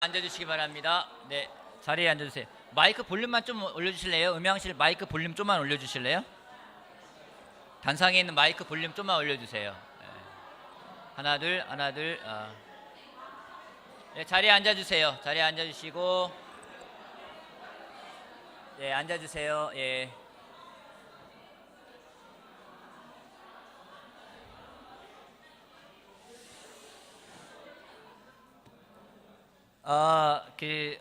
앉아주시기 바랍니다. 네, 자리에 앉아주세요. 마이크 볼륨만 좀 올려주실래요? 음향실 마이크 볼륨 좀만 올려주실래요? 단상에 있는 마이크 볼륨 좀만 올려주세요. 네. 하나 둘 하나 둘. 네, 자리에 앉아주세요. 자리에 앉아주시고, 네, 앉아주세요. 예.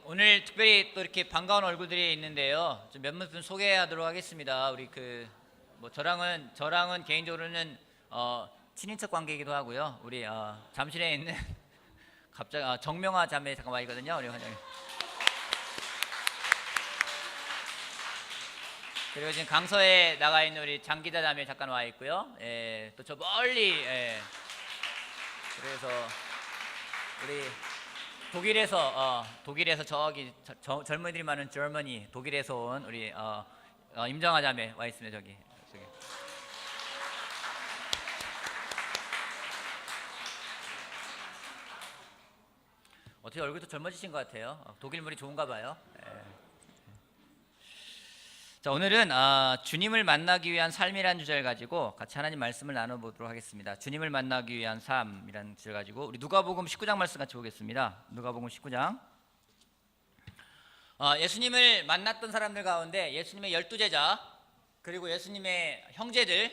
오늘 특별히 또 이렇게 반가운 얼굴들이 있는데요. 좀 몇몇 분 소개하도록 하겠습니다. 우리 저랑은 개인적으로는 친인척 관계이기도 하고요. 우리 잠실에 있는 갑자기 정명화 자매 잠깐 와 있거든요. 우리 환영. 그리고 지금 강서에 나가 있는 우리 장기자 자매 잠깐 와 있고요. 예, 또 저 멀리, 예. 그래서 우리 독일에서 저기 젊은이들이 많은 저머니, 독일에서 온 우리 임정아 자매 와 있습니다. 저기. 어떻게 얼굴도 젊어지신 것 같아요. 독일 물이 좋은가 봐요. 예. 자, 오늘은 주님을 만나기 위한 삶이라는 주제를 가지고 같이 하나님 말씀을 나눠보도록 하겠습니다. 주님을 만나기 위한 삶이라는 주제를 가지고 우리 누가복음 19장 말씀 같이 보겠습니다. 누가복음 19장. 예수님을 만났던 사람들 가운데 예수님의 12제자 그리고 예수님의 형제들,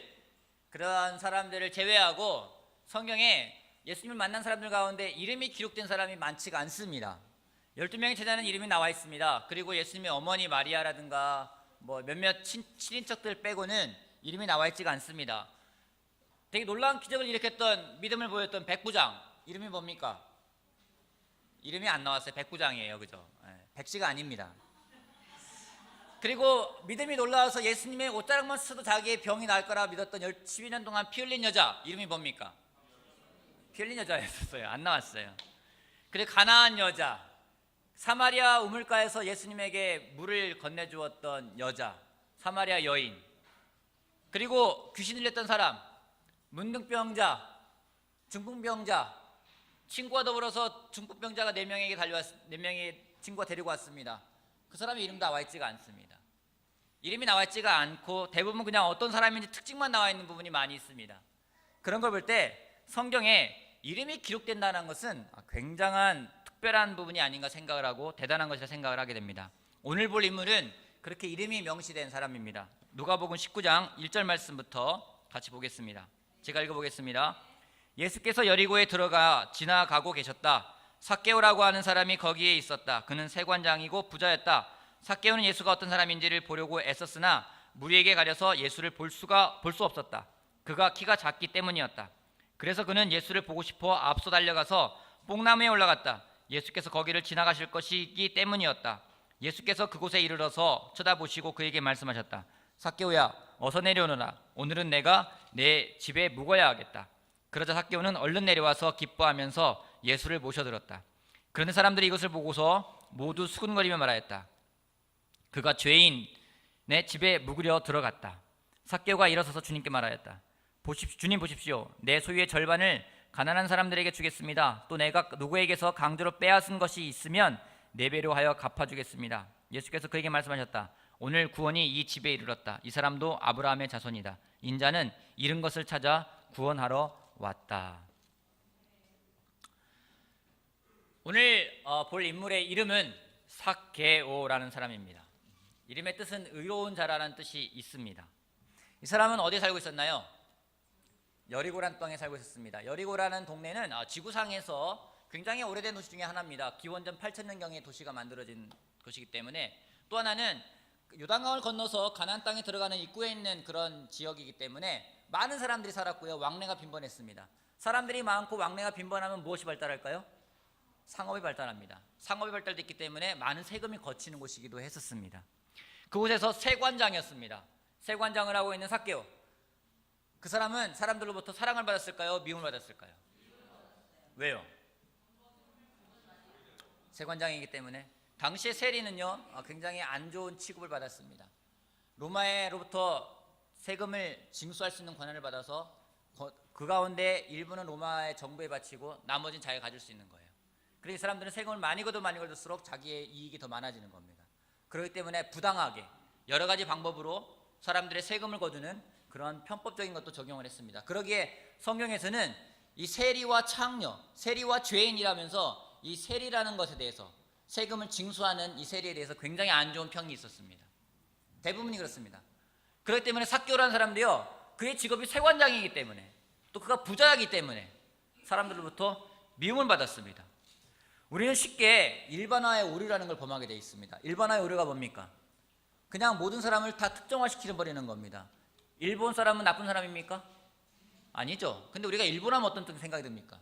그러한 사람들을 제외하고 성경에 예수님을 만난 사람들 가운데 이름이 기록된 사람이 많지가 않습니다. 12명의 제자는 이름이 나와 있습니다. 그리고 예수님의 어머니 마리아라든가 뭐 몇몇 친인척들 빼고는 이름이 나와 있지가 않습니다. 되게 놀라운 기적을 일으켰던, 믿음을 보였던 백부장, 이름이 뭡니까? 이름이 안 나왔어요. 백부장이에요. 그죠? 백씨가 아닙니다. 그리고 믿음이 놀라워서 예수님의 옷자락만 써도 자기의 병이 나을 거라 믿었던 12년 동안 피 흘린 여자, 이름이 뭡니까? 피 흘린 여자였어요. 안 나왔어요. 그리고 가나안 여자, 사마리아 우물가에서 예수님에게 물을 건네주었던 여자, 사마리아 여인, 그리고 귀신 들렸던 사람, 문둥병자, 중풍병자, 친구와 더불어서 중풍병자가 4명의 친구가 데리고 왔습니다. 그 사람의 이름 나와 있지가 않습니다. 이름이 나와 있지가 않고 대부분 그냥 어떤 사람인지 특징만 나와 있는 부분이 많이 있습니다. 그런 걸 볼 때 성경에 이름이 기록된다는 것은 굉장한 특별한 부분이 아닌가 생각을 하고 대단한 것이라 생각을 하게 됩니다. 오늘 볼 인물은 그렇게 이름이 명시된 사람입니다. 누가복음 19장 1절 말씀부터 같이 보겠습니다. 제가 읽어보겠습니다. 예수께서 여리고에 들어가 지나가고 계셨다. 삭개오라고 하는 사람이 거기에 있었다. 그는 세관장이고 부자였다. 삭개오는 예수가 어떤 사람인지를 보려고 애썼으나 무리에게 가려서 예수를 볼 수 없었다. 그가 키가 작기 때문이었다. 그래서 그는 예수를 보고 싶어 앞서 달려가서 뽕나무에 올라갔다. 예수께서 거기를 지나가실 것이기 때문이었다. 예수께서 그곳에 이르러서 쳐다보시고 그에게 말씀하셨다. 삭개오야, 어서 내려오너라. 오늘은 내가 내 집에 묵어야 하겠다. 그러자 삭개오는 얼른 내려와서 기뻐하면서 예수를 모셔들었다. 그런데 사람들이 이것을 보고서 모두 수군거리며 말하였다. 그가 죄인의 집에 묵으려 들어갔다. 삭개오가 일어서서 주님께 말하였다. 주님 보십시오. 내 소유의 절반을 가난한 사람들에게 주겠습니다. 또 내가 누구에게서 강제로 빼앗은 것이 있으면 4배로 하여 갚아주겠습니다. 예수께서 그에게 말씀하셨다. 오늘 구원이 이 집에 이르렀다. 이 사람도 아브라함의 자손이다. 인자는 잃은 것을 찾아 구원하러 왔다. 오늘 볼 인물의 이름은 삭개오라는 사람입니다. 이름의 뜻은 의로운 자라는 뜻이 있습니다. 이 사람은 어디에 살고 있었나요? 여리고라는 땅에 살고 있었습니다. 여리고라는 동네는 지구상에서 굉장히 오래된 도시 중에 하나입니다. 기원전 8,000년경에 도시가 만들어진 것이기 때문에, 또 하나는 요단강을 건너서 가나안 땅에 들어가는 입구에 있는 그런 지역이기 때문에 많은 사람들이 살았고요. 왕래가 빈번했습니다. 사람들이 많고 왕래가 빈번하면 무엇이 발달할까요? 상업이 발달합니다. 상업이 발달됐기 때문에 많은 세금이 거치는 곳이기도 했었습니다. 그곳에서 세관장이었습니다. 세관장을 하고 있는 삭개오, 그 사람은 사람들로부터 사랑을 받았을까요? 미움을 받았을까요? 왜요? 세관장이기 때문에. 당시의 세리는요 굉장히 안 좋은 취급을 받았습니다. 로마로부터 세금을 징수할 수 있는 권한을 받아서 그 가운데 일부는 로마의 정부에 바치고 나머지는 자기가 가질 수 있는 거예요. 그래서 이 사람들은 세금을 많이 걷을수록 자기의 이익이 더 많아지는 겁니다. 그렇기 때문에 부당하게 여러 가지 방법으로 사람들의 세금을 거두는 그런 편법적인 것도 적용을 했습니다. 그러기에 성경에서는 이 세리와 창녀, 세리와 죄인이라면서 이 세리라는 것에 대해서, 세금을 징수하는 이 세리에 대해서 굉장히 안 좋은 평이 있었습니다. 대부분이 그렇습니다. 그렇기 때문에 삭개오라는 사람도요, 그의 직업이 세관장이기 때문에, 또 그가 부자이기 때문에 사람들로부터 미움을 받았습니다. 우리는 쉽게 일반화의 오류라는 걸 범하게 되어 있습니다. 일반화의 오류가 뭡니까? 그냥 모든 사람을 다 특정화시켜 버리는 겁니다. 일본 사람은 나쁜 사람입니까? 아니죠. 근데 우리가 일본하면 어떤 생각이 듭니까?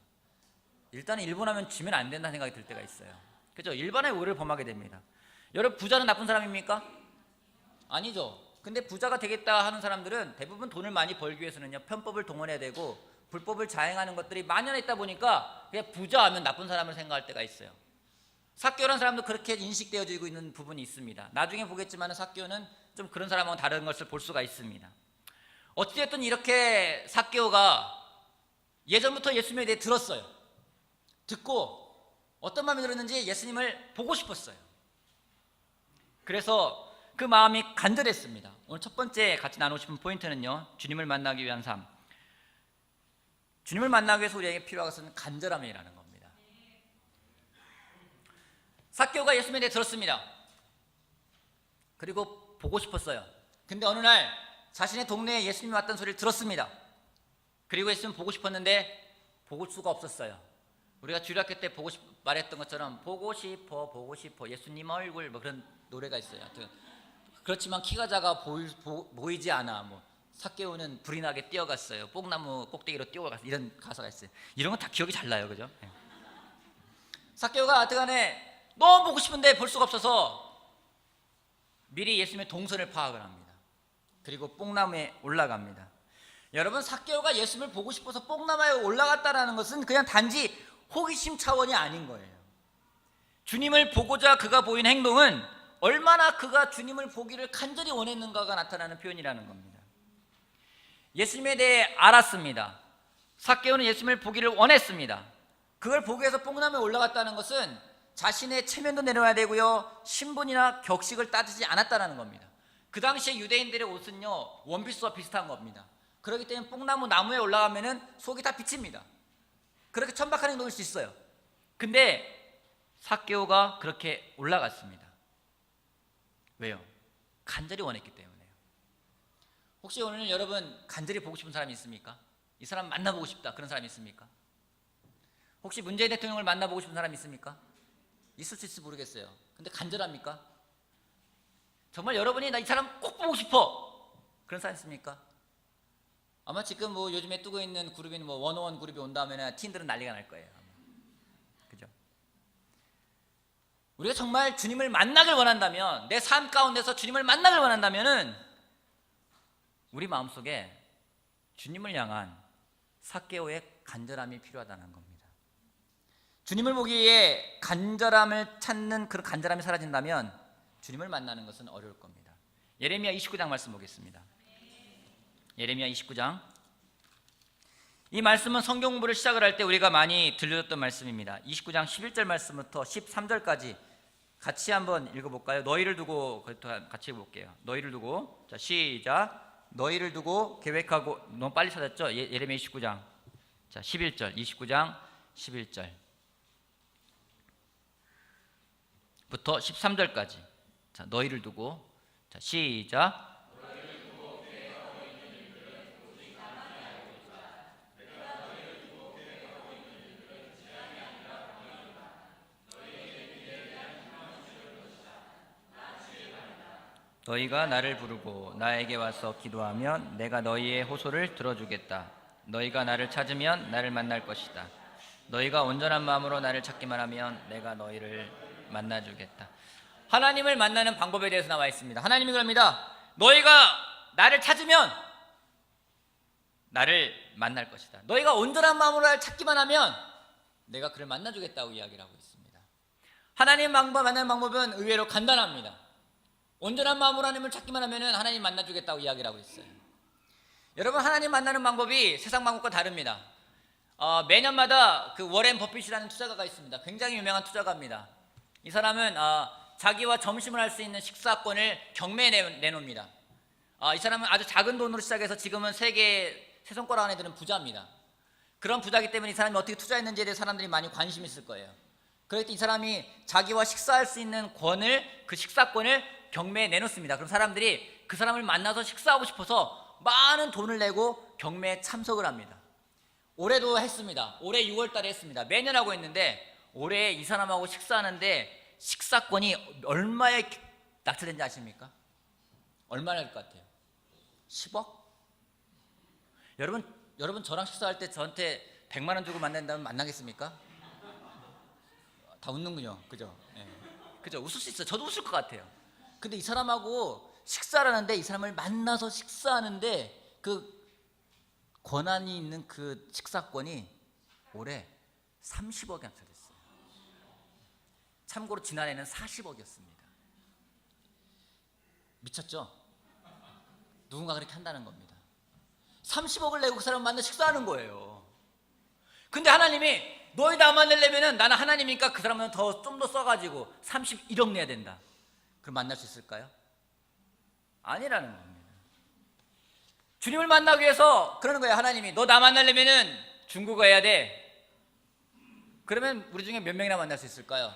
일단은 일본하면 지면 안 된다는 생각이 들 때가 있어요. 그렇죠? 일반화의 오류를 범하게 됩니다. 여러분, 부자는 나쁜 사람입니까? 아니죠. 근데 부자가 되겠다 하는 사람들은 대부분 돈을 많이 벌기 위해서는요, 편법을 동원해야 되고 불법을 자행하는 것들이 만연했다 보니까 그냥 부자하면 나쁜 사람을 생각할 때가 있어요. 삭개오라는 사람도 그렇게 인식되어지고 있는 부분이 있습니다. 나중에 보겠지만 삭개오는 좀 그런 사람하고 다른 것을 볼 수가 있습니다. 어찌됐든 이렇게 삭개오가 예전부터 예수님에 대해 들었어요. 듣고 어떤 마음이 들었는지 예수님을 보고 싶었어요. 그래서 그 마음이 간절했습니다. 오늘 첫 번째 같이 나누고 싶은 포인트는요, 주님을 만나기 위한 삶. 주님을 만나기 위해서 우리에게 필요한 것은 간절함이라는 겁니다. 삭개오가 예수님에 대해 들었습니다. 그리고 보고 싶었어요. 근데 어느 날 자신의 동네에 예수님이 왔다는 소리를 들었습니다. 그리고 예수님 보고 싶었는데 볼 수가 없었어요. 우리가 주일학교 때 말했던 것처럼 보고 싶어 예수님 얼굴, 뭐 그런 노래가 있어요. 그렇지만 키가 작아 보이지 않아. 삭개오는 불이 나게 뛰어갔어요. 뽕나무 꼭대기로 뛰어갔어요. 이런 가사가 있어요. 이런 건 다 기억이 잘 나요, 그죠? 삭개오가 하여튼간에 너무 보고 싶은데 볼 수가 없어서 미리 예수님의 동선을 파악을 합니다. 그리고 뽕나무에 올라갑니다. 여러분, 삭개오가 예수님을 보고 싶어서 뽕나무에 올라갔다라는 것은 그냥 단지 호기심 차원이 아닌 거예요. 주님을 보고자 그가 보인 행동은 얼마나 그가 주님을 보기를 간절히 원했는가가 나타나는 표현이라는 겁니다. 예수님에 대해 알았습니다. 삭개오는 예수님을 보기를 원했습니다. 그걸 보기 위해서 뽕나무에 올라갔다는 것은 자신의 체면도 내려야 되고요, 신분이나 격식을 따지지 않았다는 겁니다. 그 당시에 유대인들의 옷은요, 원피스와 비슷한 겁니다. 그렇기 때문에 뽕나무 나무에 올라가면은 속이 다 비칩니다. 그렇게 천박한 행동일 수 있어요. 근데 삭개오가 그렇게 올라갔습니다. 왜요? 간절히 원했기 때문에요. 혹시 오늘 여러분 간절히 보고 싶은 사람이 있습니까? 이 사람 만나보고 싶다, 그런 사람이 있습니까? 혹시 문재인 대통령을 만나보고 싶은 사람이 있습니까? 있을 수 있을지 모르겠어요. 근데 간절합니까? 정말 여러분이 나 이 사람 꼭 보고 싶어, 그런 사람 있습니까? 아마 지금 요즘에 뜨고 있는 그룹인 원어원 그룹이 온다면 티인들은 난리가 날 거예요. 그죠? 우리가 정말 주님을 만나길 원한다면, 내 삶 가운데서 주님을 만나길 원한다면은 우리 마음속에 주님을 향한 삭개오의 간절함이 필요하다는 겁니다. 주님을 보기 위해 간절함을 찾는 그런 간절함이 사라진다면 주님을 만나는 것은 어려울 겁니다. 예레미야 29장 말씀 보겠습니다. 예레미야 29장. 이 말씀은 성경 공부를 시작을 할 때 우리가 많이 들려줬던 말씀입니다. 29장 11절 말씀부터 13절까지 같이 한번 읽어볼까요? 너희를 두고 같이 읽어볼게요. 너희를 두고, 자 시작. 너희를 두고 계획하고, 너무 빨리 찾았죠? 예레미야 29장. 자 11절, 29장 11절 부터 13절까지. 자 너희를 두고, 자 시작. 너희가 나를 부르고 나에게 와서 기도하면 내가 너희의 호소를 들어주겠다. 너희가 나를 찾으면 나를 만날 것이다. 너희가 온전한 마음으로 나를 찾기만 하면 내가 너희를 만나주겠다. 하나님을 만나는 방법에 대해서 나와 있습니다. 하나님이 그럽니다. 너희가 나를 찾으면 나를 만날 것이다. 너희가 온전한 마음으로 나를 찾기만 하면 내가 그를 만나주겠다고 이야기를 하고 있습니다. 하나님 만나는 방법은 의외로 간단합니다. 온전한 마음으로 하나님을 찾기만 하면 하나님 만나주겠다고 이야기를 하고 있어요. 여러분, 하나님 만나는 방법이 세상 방법과 다릅니다. 매년마다 그 워렌 버핏이라는 투자가가 있습니다. 굉장히 유명한 투자가입니다. 이 사람은 자기와 점심을 할 수 있는 식사권을 경매에 내놓습니다. 이 사람은 아주 작은 돈으로 시작해서 지금은 세계 세 손가락 안에 드는 부자입니다. 그런 부자이기 때문에 이 사람이 어떻게 투자했는지에 대해 사람들이 많이 관심이 있을 거예요. 그럴 때 이 사람이 자기와 식사할 수 있는 그 식사권을 경매에 내놓습니다. 그럼 사람들이 그 사람을 만나서 식사하고 싶어서 많은 돈을 내고 경매에 참석을 합니다. 올해도 했습니다. 올해 6월 달에 했습니다. 매년 하고 있는데 올해 이 사람하고 식사하는데 식사권이 얼마에 낙찰된지 아십니까? 얼마나 될 것 같아요? 10억? 여러분 저랑 식사할 때 저한테 100만 원 주고 만난다면 만나겠습니까? 다 웃는군요. 그죠? 네. 그죠? 웃을 수 있어요. 저도 웃을 것 같아요. 근데 이 사람하고 식사를 하는데, 이 사람을 만나서 식사하는데 그 권한이 있는 그 식사권이 올해 30억이 낙찰됐어요. 참고로 지난해는 40억이었습니다. 미쳤죠? 누군가 그렇게 한다는 겁니다. 30억을 내고 그 사람 만나 식사하는 거예요. 근데 하나님이 너희 나 만나려면 나는 하나님이니까 그 사람은 좀 더 써가지고 31억 내야 된다. 그럼 만날 수 있을까요? 아니라는 겁니다. 주님을 만나기 위해서 그러는 거예요. 하나님이 너 나 만나려면은 중국어 해야 돼. 그러면 우리 중에 몇 명이나 만날 수 있을까요?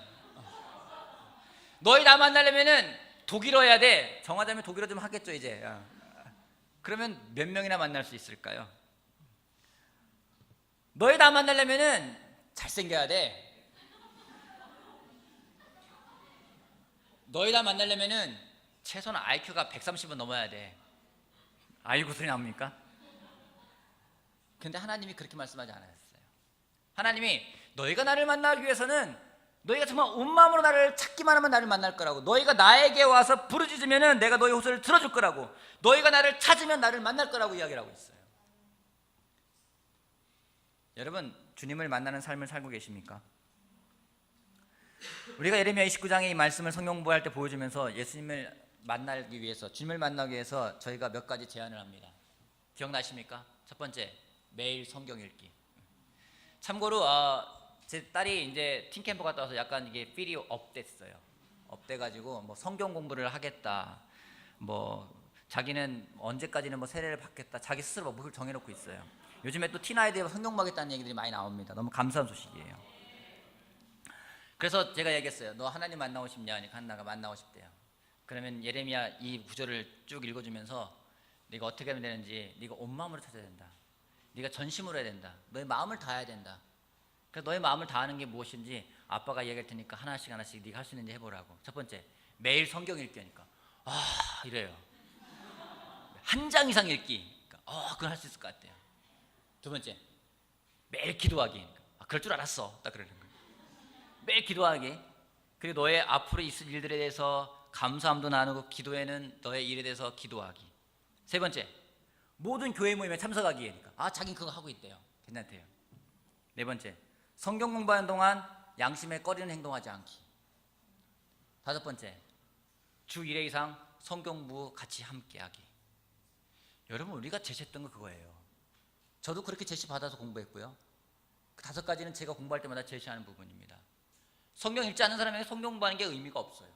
너희 나 만나려면은 독일어 해야 돼. 정하자면 독일어 좀 하겠죠 이제. 그러면 몇 명이나 만날 수 있을까요? 너희 나 만나려면은 잘생겨야 돼. 너희 나 만나려면은 최소한 IQ가 130은 넘어야 돼. 아이고 소리 나옵니까? 근데 하나님이 그렇게 말씀하지 않았어요. 하나님이 너희가 나를 만나기 위해서는 너희가 정말 온 마음으로 나를 찾기만 하면 나를 만날 거라고, 너희가 나에게 와서 부르짖으면 내가 너희 호소를 들어줄 거라고, 너희가 나를 찾으면 나를 만날 거라고 이야기를 하고 있어요. 여러분 주님을 만나는 삶을 살고 계십니까? 우리가 예레미야 29장의 이 말씀을 성경 공부할 때 보여주면서 예수님을 만나기 위해서, 주님을 만나기 위해서 저희가 몇 가지 제안을 합니다. 기억나십니까? 첫 번째, 매일 성경 읽기. 참고로 제 딸이 이제 팀캠프 갔다 와서 약간 이게 필이 업됐어요. 업돼가지고 뭐 성경 공부를 하겠다, 뭐 자기는 언제까지는 뭐 세례를 받겠다, 자기 스스로 목표를 정해놓고 있어요. 요즘에 또 티나이드에 성경 보겠다는 얘기들이 많이 나옵니다. 너무 감사한 소식이에요. 그래서 제가 얘기했어요. 너 하나님 만나고 싶냐 하니까 한나가 만나고 싶대요. 그러면 예레미야 이 구절을 쭉 읽어주면서 네가 어떻게 하면 되는지, 네가 온 마음으로 찾아야 된다, 네가 전심으로 해야 된다, 너의 마음을 다해야 된다. 그래서 너의 마음을 다하는 게 무엇인지 아빠가 얘기할 테니까 하나씩 네가 할 수 있는지 해보라고. 첫 번째, 매일 성경 읽기 하니까 이래요. 한 장 이상 읽기. 그건 할 수 있을 것 같아요. 두 번째, 매일 기도하기. 그럴 줄 알았어. 딱 그러는 거예요. 매일 기도하기. 그리고 너의 앞으로 있을 일들에 대해서 감사함도 나누고, 기도에는 너의 일에 대해서 기도하기. 세 번째, 모든 교회 모임에 참석하기. 그러니까 자긴 그거 하고 있대요. 괜찮대요. 네 번째, 성경 공부하는 동안 양심에 꺼리는 행동하지 않기. 다섯 번째, 주 1회 이상 성경 공부 같이 함께하기. 여러분 우리가 제시했던 거 그거예요. 저도 그렇게 제시 받아서 공부했고요. 그 5가지는 제가 공부할 때마다 제시하는 부분입니다. 성경 읽지 않는 사람에게 성경 공부하는 게 의미가 없어요.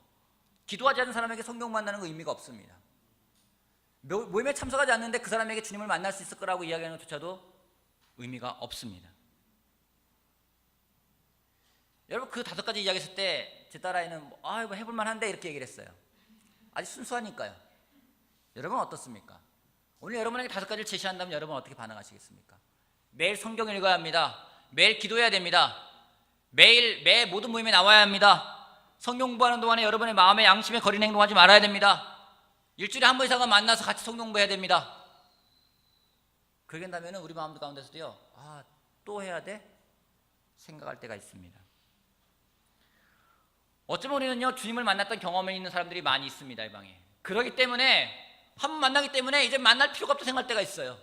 기도하지 않는 사람에게 성경 만나는 거 의미가 없습니다. 모임에 참석하지 않는데 그 사람에게 주님을 만날 수 있을 거라고 이야기하는 것조차도 의미가 없습니다. 여러분 그 5가지 이야기했을 때 제 딸아이는 이거 해볼만 한데 이렇게 얘기를 했어요. 아직 순수하니까요. 여러분 어떻습니까? 오늘 여러분에게 5가지를 제시한다면 여러분 어떻게 반응하시겠습니까? 매일 성경 읽어야 합니다. 매일 기도해야 됩니다. 매 모든 모임에 나와야 합니다. 성경 공부하는 동안에 여러분의 마음에 양심에 거리는 행동하지 말아야 됩니다. 일주일에 한 번 이상은 만나서 같이 성경 공부해야 됩니다. 그렇게 된다면 우리 마음 가운데서도요, 또 해야 돼? 생각할 때가 있습니다. 어쩌면 우리는요, 주님을 만났던 경험이 있는 사람들이 많이 있습니다, 이 방에. 그렇기 때문에 한 번 만나기 때문에 이제 만날 필요가 없다 생각할 때가 있어요.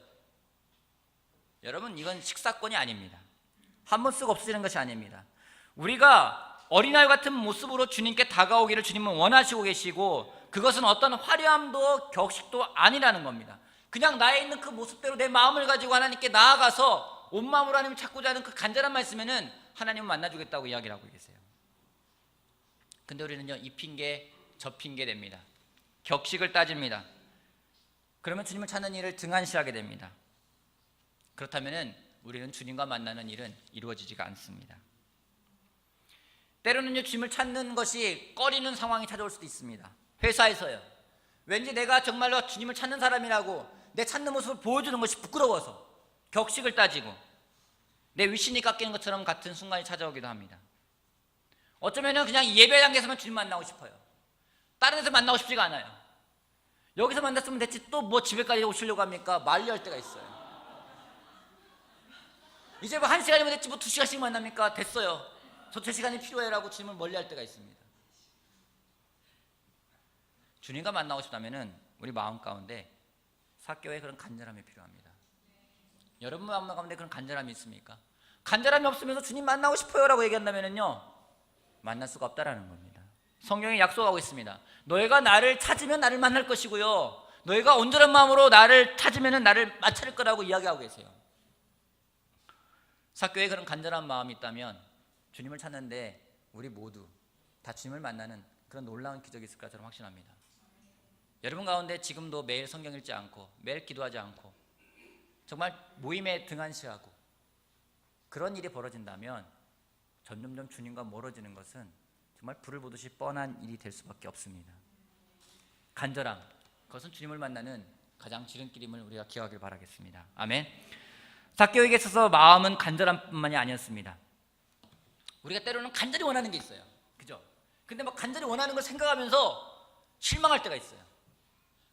여러분 이건 식사권이 아닙니다. 한 번 쓰고 없어지는 것이 아닙니다. 우리가 어린아이 같은 모습으로 주님께 다가오기를 주님은 원하시고 계시고, 그것은 어떤 화려함도 격식도 아니라는 겁니다. 그냥 나에 있는 그 모습대로 내 마음을 가지고 하나님께 나아가서 온 마음으로 하나님을 찾고자 하는 그 간절함만 있으면은 하나님을 만나주겠다고 이야기를 하고 계세요. 근데 우리는요, 이 핑계 저 핑계 됩니다. 격식을 따집니다. 그러면 주님을 찾는 일을 등한시하게 됩니다. 그렇다면은 우리는 주님과 만나는 일은 이루어지지가 않습니다. 때로는요, 주님을 찾는 것이 꺼리는 상황이 찾아올 수도 있습니다. 회사에서요, 왠지 내가 정말로 주님을 찾는 사람이라고 내 찾는 모습을 보여주는 것이 부끄러워서 격식을 따지고 내 위신이 깎이는 것처럼 같은 순간이 찾아오기도 합니다. 어쩌면 그냥 예배 단계에서만 주님 만나고 싶어요. 다른 데서 만나고 싶지가 않아요. 여기서 만났으면 대체 또 뭐 집에까지 오시려고 합니까? 만류할 때가 있어요. 이제 뭐 1시간이면 됐지 뭐 2시간씩 만납니까? 됐어요. 저 제 시간이 필요해라고 주님을 멀리할 때가 있습니다. 주님과 만나고 싶다면은 우리 마음 가운데 삭개오의 그런 간절함이 필요합니다. 여러분 마음 가운데 그런 간절함이 있습니까? 간절함이 없으면서 주님 만나고 싶어요라고 얘기한다면은요, 만날 수가 없다라는 겁니다. 성경이 약속하고 있습니다. 너희가 나를 찾으면 나를 만날 것이고요, 너희가 온전한 마음으로 나를 찾으면 나를 맞찰 거라고 이야기하고 계세요. 삭개오에 그런 간절한 마음이 있다면 주님을 찾는데 우리 모두 다 주님을 만나는 그런 놀라운 기적이 있을 거라 저는 확신합니다. 여러분 가운데 지금도 매일 성경 읽지 않고 매일 기도하지 않고 정말 모임에 등한시하고 그런 일이 벌어진다면 점점점 주님과 멀어지는 것은 정말 불을 보듯이 뻔한 일이 될 수밖에 없습니다. 간절함, 그것은 주님을 만나는 가장 지름길임을 우리가 기억하길 바라겠습니다. 아멘. 삭개오에게 있어서 마음은 간절함뿐만이 아니었습니다. 우리가 때로는 간절히 원하는 게 있어요. 그죠? 근데 막 간절히 원하는 걸 생각하면서 실망할 때가 있어요.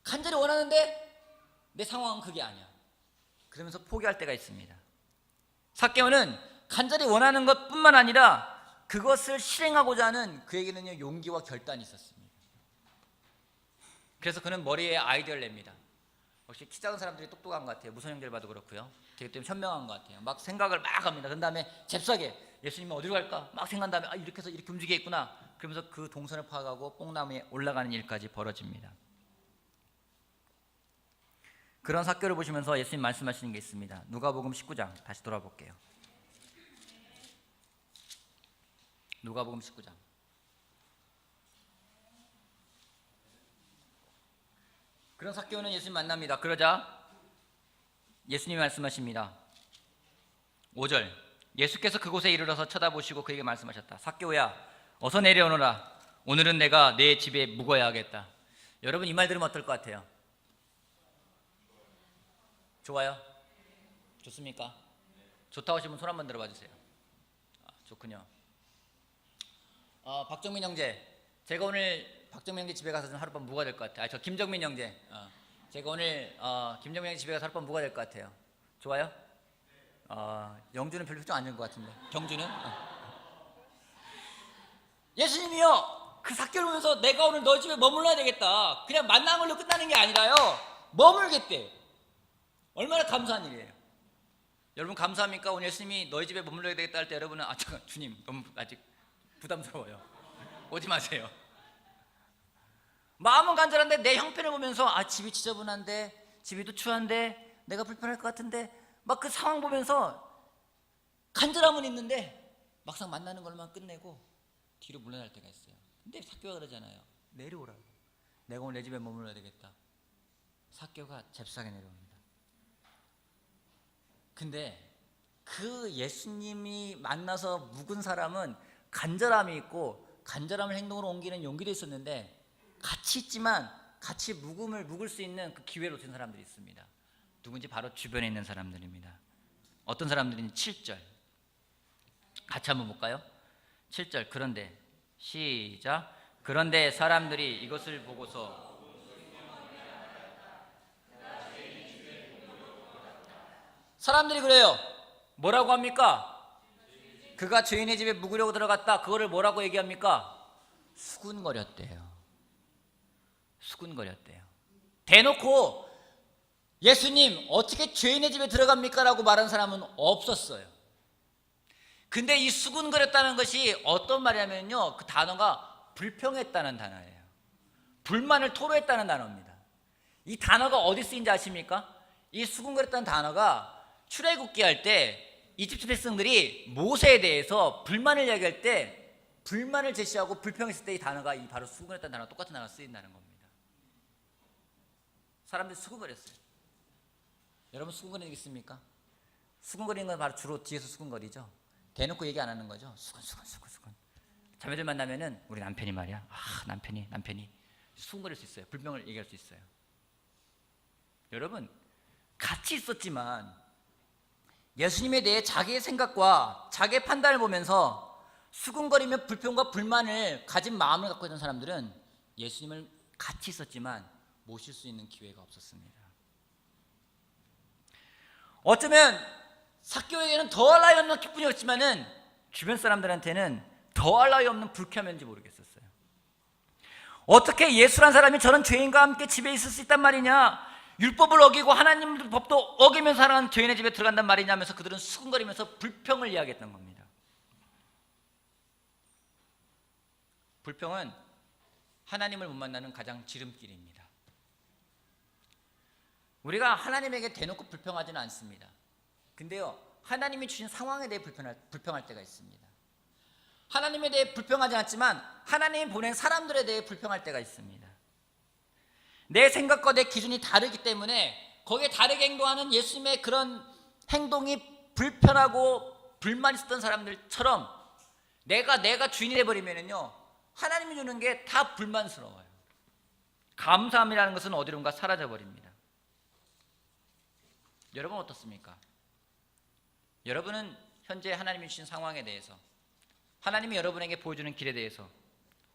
간절히 원하는데 내 상황은 그게 아니야. 그러면서 포기할 때가 있습니다. 삭개오는 간절히 원하는 것뿐만 아니라 그것을 실행하고자 하는 그에게는요, 용기와 결단이 있었습니다. 그래서 그는 머리에 아이디어를 냅니다. 역시 키 작은 사람들이 똑똑한 것 같아요. 무선 형제를 봐도 그렇고요. 되게 때문에 현명한 것 같아요. 막 생각을 막 합니다. 그 다음에 잽싸게 예수님은 어디로 갈까? 막 생각한 다음에 이렇게 해서 이렇게 움직이겠구나. 그러면서 그 동선을 파악하고 뽕나무에 올라가는 일까지 벌어집니다. 그런 삭개오를 보시면서 예수님 말씀하시는 게 있습니다. 누가복음 19장 다시 돌아볼게요. 누가복음 19장. 그런 삭개오는 예수님 만납니다. 그러자 예수님이 말씀하십니다. 5절. 예수께서 그곳에 이르러서 쳐다보시고 그에게 말씀하셨다. 삭개오야, 어서 내려오너라. 오늘은 내가 내 집에 묵어야 하겠다. 여러분 이 말 들으면 어떨 것 같아요? 좋아요? 좋습니까? 좋다고 하시면 손 한번 들어봐 주세요. 좋군요. 박정민 형제, 제가 오늘 박정민 형제 집에 가서 좀 하룻밤 묵어야 될 것 같아요. 저 김정민 형제, 제가 오늘 김정민 형제 집에 가서 하룻밤 묵어야 될 것 같아요. 좋아요? 영주는 별로 표정 안 좋은 것 같은데. 경주는? 예수님이요, 그 삭개오를 보면서 내가 오늘 너희 집에 머물러야 되겠다. 그냥 만난 걸로 끝나는 게 아니라요, 머물겠대. 얼마나 감사한 일이에요. 여러분 감사합니까? 오늘 예수님이 너희 집에 머물러야 되겠다 할 때 여러분은 잠깐 주님 너무 아직 부담스러워요. 오지 마세요. 마음은 간절한데 내 형편을 보면서 집이 지저분한데, 집이 또 추한데, 내가 불편할 것 같은데, 막 그 상황 보면서 간절함은 있는데 막상 만나는 걸만 끝내고 뒤로 물러날 때가 있어요. 근데 삭개오가 그러잖아요. 내려오라고. 내가 오늘 내 집에 머물러야 되겠다. 삭개오가 잽싸게 내려옵니다. 근데 그 예수님이 만나서 묵은 사람은 간절함이 있고 간절함을 행동으로 옮기는 용기도 있었는데, 같이 있지만 같이 묵을 수 있는 그 기회를 놓친 사람들이 있습니다. 누군지 바로 주변에 있는 사람들입니다. 어떤 사람들인지 7절 같이 한번 볼까요? 7절. 그런데 시작. 그런데 사람들이 이것을 보고서 사람들이 그래요. 뭐라고 합니까? 그가 죄인의 집에 묵으려고 들어갔다. 그거를 뭐라고 얘기합니까? 수군거렸대요. 수군거렸대요. 대놓고 예수님 어떻게 죄인의 집에 들어갑니까? 라고 말하는 사람은 없었어요. 근데 이 수군거렸다는 것이 어떤 말이냐면요, 그 단어가 불평했다는 단어예요. 불만을 토로했다는 단어입니다. 이 단어가 어디 쓰인지 아십니까? 이 수군거렸다는 단어가 출애굽기 할 때 이집트 백성들이 모세에 대해서 불만을 이야기할 때 불만을 제시하고 불평했을 때 이 단어가 이 바로 수군거렸다는 단어가 똑같은 단어가 쓰인다는 겁니다. 사람들이 수군거렸어요. 여러분 수군거리는 게 있습니까? 수군거리는 건 바로 주로 뒤에서 수군거리죠. 대놓고 얘기 안 하는 거죠. 수군. 자매들 만나면은 우리 남편이 말이야. 남편이 수군거릴 수 있어요. 불평을 얘기할 수 있어요. 여러분 같이 있었지만 예수님에 대해 자기의 생각과 자기의 판단을 보면서 수군거리며 불평과 불만을 가진 마음을 갖고 있는 사람들은 예수님을 같이 있었지만 모실 수 있는 기회가 없었습니다. 어쩌면 삭개오에게는 더할 나위 없는 기쁨이었지만은 주변 사람들한테는 더할 나위 없는 불쾌함인지 모르겠었어요. 어떻게 예수란 사람이 저런 죄인과 함께 집에 있을 수 있단 말이냐, 율법을 어기고 하나님 법도 어기면서 살아가는 죄인의 집에 들어간단 말이냐 하면서 그들은 수군거리면서 불평을 이야기했던 겁니다. 불평은 하나님을 못 만나는 가장 지름길입니다. 우리가 하나님에게 대놓고 불평하지는 않습니다. 근데요, 하나님이 주신 상황에 대해 불평할 때가 있습니다. 하나님에 대해 불평하지 않지만 하나님이 보낸 사람들에 대해 불평할 때가 있습니다. 내 생각과 내 기준이 다르기 때문에 거기에 다르게 행동하는 예수님의 그런 행동이 불편하고 불만 있었던 사람들처럼 내가 주인이 돼버리면요, 하나님이 주는 게 다 불만스러워요. 감사함이라는 것은 어디론가 사라져버립니다. 여러분 어떻습니까? 여러분은 현재 하나님이 주신 상황에 대해서, 하나님이 여러분에게 보여주는 길에 대해서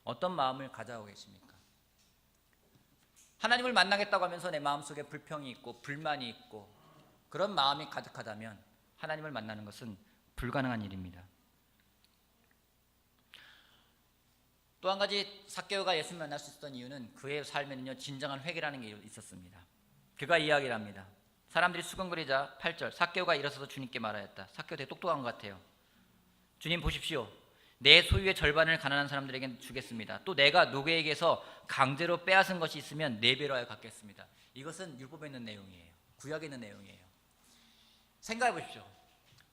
어떤 마음을 가져가고 계십니까? 하나님을 만나겠다고 하면서 내 마음속에 불평이 있고 불만이 있고 그런 마음이 가득하다면 하나님을 만나는 것은 불가능한 일입니다. 또 한 가지 삭개오가 예수님을 만날 수 있었던 이유는 그의 삶에는요, 진정한 회개라는 게 있었습니다. 그가 이야기를 합니다. 사람들이 수근거리자 8절, 삭개오가 일어서서 주님께 말하였다. 삭개오 되게 똑똑한 것 같아요. 주님 보십시오. 내 소유의 절반을 가난한 사람들에게 주겠습니다. 또 내가 노개에게서 강제로 빼앗은 것이 있으면 4배로 하여 갚겠습니다. 이것은 율법에 있는 내용이에요. 구약에 있는 내용이에요. 생각해 보십시오.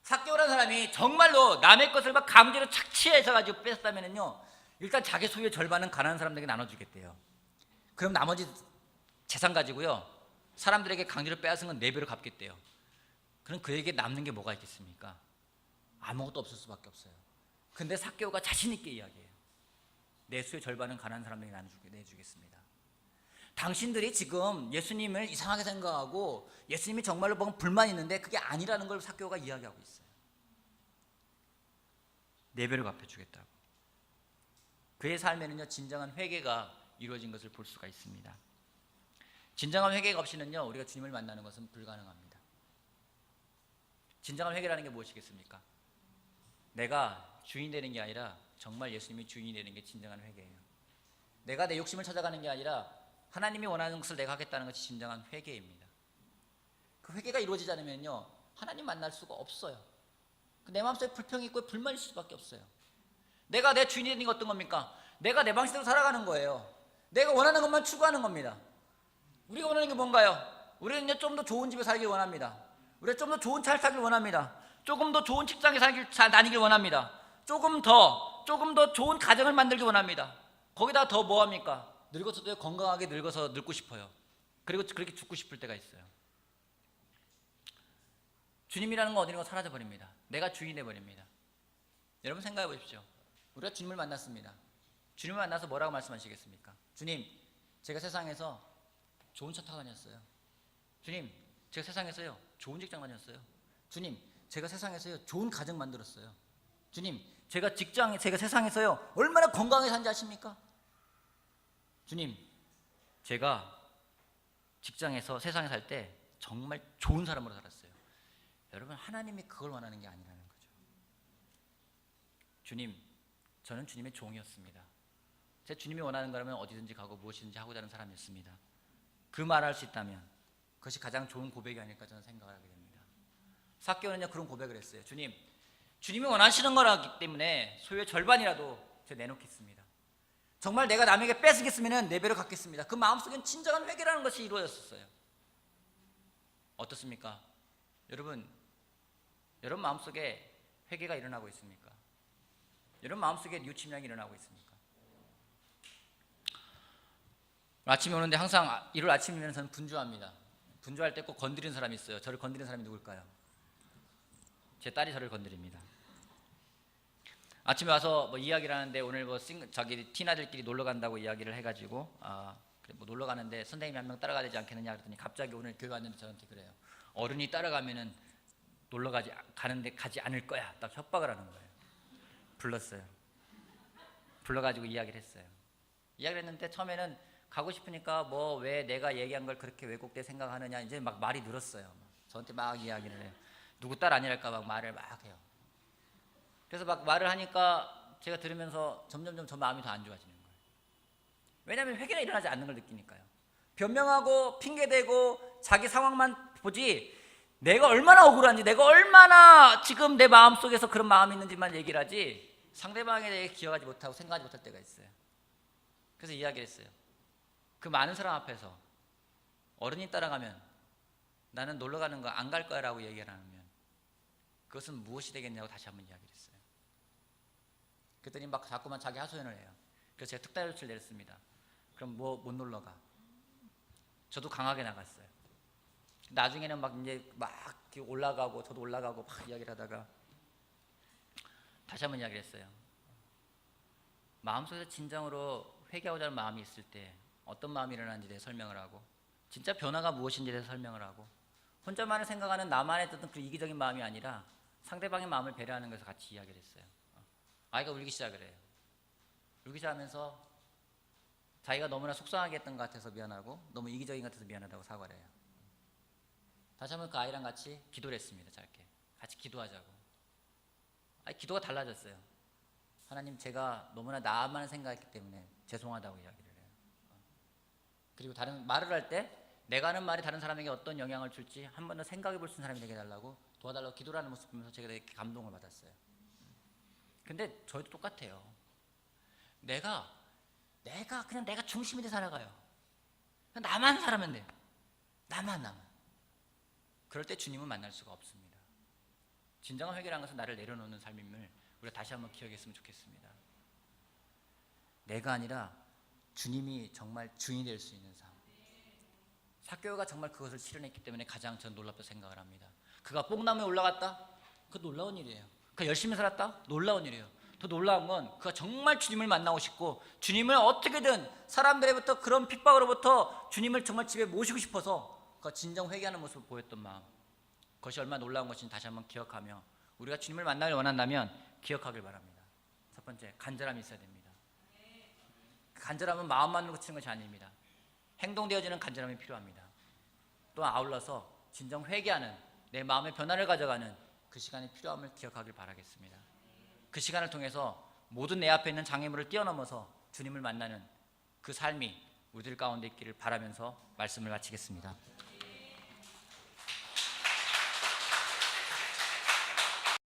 삭개오라는 사람이 정말로 남의 것을 막 강제로 착취해서 가지고 뺏었다면요, 일단 자기 소유의 절반은 가난한 사람들에게 나눠주겠대요. 그럼 나머지 재산 가지고요, 사람들에게 강제로 빼앗은 건 4배로 갚겠대요. 그럼 그에게 남는 게 뭐가 있겠습니까? 아무것도 없을 수밖에 없어요. 근데 삭개오가 자신 있게 이야기해요. 내 수의 절반은 가난한 사람들에게 내주겠습니다. 당신들이 지금 예수님을 이상하게 생각하고 예수님이 정말로 보면 불만이 있는데 그게 아니라는 걸 삭개오가 이야기하고 있어요. 4배로 갚아주겠다고. 그의 삶에는요, 진정한 회개가 이루어진 것을 볼 수가 있습니다. 진정한 회개가 없이는요, 우리가 주님을 만나는 것은 불가능합니다. 진정한 회개라는 게 무엇이겠습니까? 내가 주인 되는 게 아니라 정말 예수님이 주인이 되는 게 진정한 회개예요. 내가 내 욕심을 찾아가는 게 아니라 하나님이 원하는 것을 내가 하겠다는 것이 진정한 회개입니다. 그 회개가 이루어지지 않으면요, 하나님 만날 수가 없어요. 내 마음속에 불평이 있고 불만일 수밖에 없어요. 내가 내 주인이 되는 게 어떤 겁니까? 내가 내 방식대로 살아가는 거예요. 내가 원하는 것만 추구하는 겁니다. 우리가 원하는 게 뭔가요? 우리는 좀 더 좋은 집에 살길 원합니다. 우리가 좀 더 좋은 차를 타길 원합니다. 조금 더 좋은 직장에 다니길 원합니다. 조금 더 좋은 가정을 만들길 원합니다. 거기다 더 뭐합니까? 늙어서도 건강하게 늙어서 늙고 싶어요. 그리고 그렇게 죽고 싶을 때가 있어요. 주님이라는 건 어디론가 사라져 버립니다. 내가 주인이 돼 버립니다. 여러분 생각해 보십시오. 우리가 주님을 만났습니다. 주님을 만나서 뭐라고 말씀하시겠습니까? 주님, 제가 세상에서 좋은 차 타고 다녔어요. 주님, 제가 세상에서요 좋은 직장 다녔어요. 주님, 제가 세상에서요 좋은 가정 만들었어요. 주님, 제가 세상에서요 얼마나 건강하게 산지 아십니까? 주님, 제가 직장에서 세상에 살 때 정말 좋은 사람으로 살았어요. 여러분, 하나님이 그걸 원하는 게 아니라는 거죠. 주님, 저는 주님의 종이었습니다. 제 주님이 원하는 거라면 어디든지 가고 무엇이든지 하고자 하는 사람이었습니다. 그 말을 할 수 있다면 그것이 가장 좋은 고백이 아닐까 저는 생각을 하게 됩니다. 삭개오는요 그런 고백을 했어요. 주님, 주님이 원하시는 거라기 때문에 소유의 절반이라도 제가 내놓겠습니다. 정말 내가 남에게 뺏으겠으면 4배로 갚겠습니다. 그 마음속엔 진정한 회개라는 것이 이루어졌었어요. 어떻습니까? 여러분, 여러분 마음속에 회개가 일어나고 있습니까? 여러분 마음속에 뉴침량이 일어나고 있습니까? 아침에 오는데 항상 일요일 아침이면 저는 분주합니다. 분주할 때 꼭 건드리는 사람이 있어요. 저를 건드리는 사람이 누굴까요? 제 딸이 저를 건드립니다. 아침에 와서 뭐 이야기를 하는데 오늘 뭐 자기 티나들끼리 놀러 간다고 이야기를 해가지고 그래 뭐 놀러 가는데 선생님이 한 명 따라가야 되지 않겠느냐 그랬더니 갑자기 오늘 교회 왔는데 저한테 그래요. 어른이 따라가면은 놀러 가는데 가지 않을 거야. 딱 협박을 하는 거예요. 불렀어요. 불러가지고 이야기를 했어요. 이야기를 했는데 처음에는 가고 싶으니까 뭐 왜 내가 얘기한 걸 그렇게 왜곡돼 생각하느냐 이제 막 말이 늘었어요. 저한테 막 이야기를 해요. 누구 딸 아니랄까 막 말을 막 해요. 그래서 막 말을 하니까 제가 들으면서 점점점 저 마음이 더 안 좋아지는 거예요. 왜냐하면 회개가 일어나지 않는 걸 느끼니까요. 변명하고 핑계대고 자기 상황만 보지 내가 얼마나 억울한지 내가 얼마나 지금 내 마음속에서 그런 마음이 있는지만 얘기를 하지 상대방에 대해 기억하지 못하고 생각하지 못할 때가 있어요. 그래서 이야기를 했어요. 그 많은 사람 앞에서 어른이 따라가면 나는 놀러 가는 거 안 갈 거야 라고 얘기를 하면 그것은 무엇이 되겠냐고 다시 한번 이야기를 했어요. 그랬더니 막 자꾸만 자기 하소연을 해요. 그래서 제가 특단 조치를 내렸습니다. 그럼 뭐 못 놀러 가. 저도 강하게 나갔어요. 나중에는 막 이제 막 올라가고 저도 올라가고 막 이야기를 하다가 다시 한번 이야기를 했어요. 마음속에서 진정으로 회개하고자 하는 마음이 있을 때 어떤 마음이 일어나는지 대해 설명을 하고 진짜 변화가 무엇인지에 대해서 설명을 하고 혼자만을 생각하는 나만의 어떤 그 이기적인 마음이 아니라 상대방의 마음을 배려하는 것에서 같이 이야기를 했어요. 아이가 울기 시작을 해요. 울기 시작하면서 자기가 너무나 속상하게 했던 것 같아서 미안하고 너무 이기적인 것 같아서 미안하다고 사과를 해요. 다시 한번 그 아이랑 같이 기도를 했습니다. 짧게 같이 기도하자고. 기도가 달라졌어요. 하나님 제가 너무나 나만 생각했기 때문에 죄송하다고 이야기를 해요. 그리고 다른 말을 할 때 내가 하는 말이 다른 사람에게 어떤 영향을 줄지 한 번 더 생각해 볼 수 있는 사람이 되게 해달라고 도와달라고 기도를 하는 모습 보면서 제가 되게 감동을 받았어요. 근데 저희도 똑같아요. 내가 그냥 내가 중심이 돼 살아가요. 그냥 나만 살면 돼요. 나만. 그럴 때 주님은 만날 수가 없습니다. 진정한 회개라는 것은 나를 내려놓는 삶임을 우리가 다시 한번 기억했으면 좋겠습니다. 내가 아니라 주님이 정말 주인이 될 수 있는 삶. 삭개오가 정말 그것을 실현했기 때문에 가장 전 놀랍다고 생각을 합니다. 그가 뽕나무에 올라갔다? 그거 놀라운 일이에요. 그가 열심히 살았다? 놀라운 일이에요. 더 놀라운 건 그가 정말 주님을 만나고 싶고 주님을 어떻게든 사람들로부터 그런 핍박으로부터 주님을 정말 집에 모시고 싶어서 그가 진정 회개하는 모습을 보였던 마음, 그것이 얼마나 놀라운 것인지 다시 한번 기억하며 우리가 주님을 만나길 원한다면 기억하길 바랍니다. 첫 번째, 간절함이 있어야 됩니다. 간절함은 마음만으로 그치는 것이 아닙니다. 행동되어지는 간절함이 필요합니다. 또 아울러서 진정 회개하는 내 마음의 변화를 가져가는 그 시간이 필요함을 기억하길 바라겠습니다. 그 시간을 통해서 모든 내 앞에 있는 장애물을 뛰어넘어서 주님을 만나는 그 삶이 우리들 가운데 있기를 바라면서 말씀을 마치겠습니다.